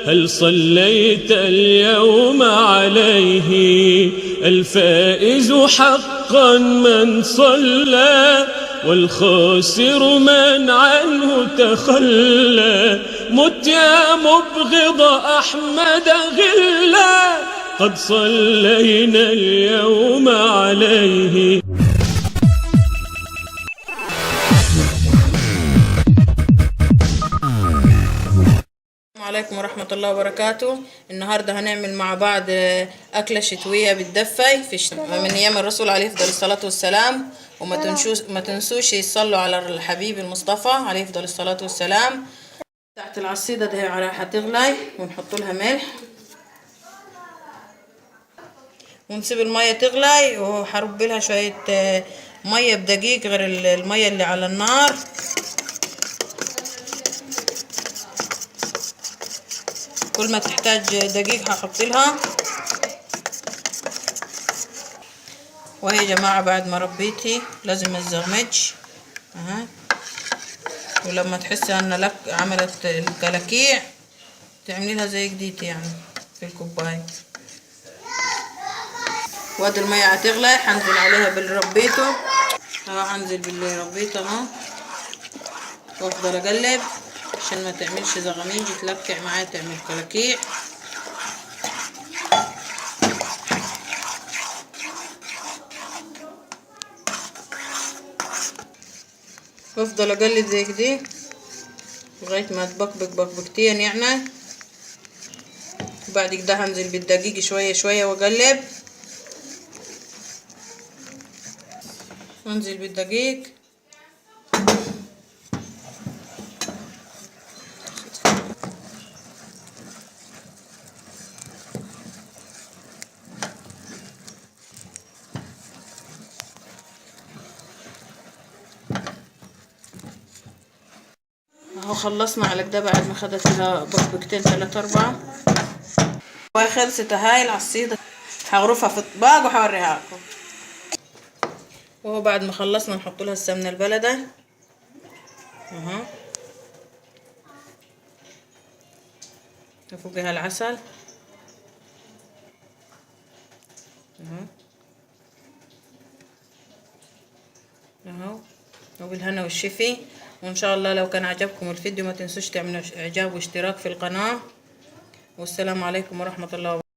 هل صليت اليوم عليه؟ الفائز حقا من صلى، والخاسر من عنه تخلى. مت يا مبغض أحمد غلا، قد صلينا اليوم عليه. السلام عليكم ورحمة الله وبركاته. النهاردة هنعمل مع بعض أكلة شتوية بتدفي من أيام الرسول عليه أفضل الصلاة والسلام. وما تنسوش يصلوا على الحبيب المصطفى عليه أفضل الصلاة والسلام. تحت العصيدة ده هتغلي ونحط لها ملح ونسيب المية تغلي، وهرب لها شوية مية بدقيق غير المية اللي على النار. كل ما تحتاج دقيق هحط لها. وهي يا جماعه بعد ما ربيتي لازم ما تزغمتش ولما تحسي ان لك عملت الكلاكيع تعملي لها زي جديد يعني في الكوبايه. وادي الميه هتغلي هنزل عليها باللي ربيته هنزل باللي ربيته وافضل اقلب عشان ما تعملش زغميج تلكع معايا تعمل كلاكيع. وافضل اقلب زي كده لغايه ما تبقبق بقبقتين يعني. وبعد كده هنزل بالدقيق شويه شويه واقلب، انزل بالدقيق اهو. خلصنا على كده بعد ما خدت لها بقبقتين 3-4 وخلصت هاي العصيده. هغرفها في اطباق وهوريها لكم. وهو بعد ما خلصنا نحط لها السمنه البلدي وفوقها العسل اهو وبالهنا والشفي. وان شاء الله لو كان عجبكم الفيديو ما تنسوش تعملوا اعجاب واشتراك في القناه. والسلام عليكم ورحمه الله وبركاته.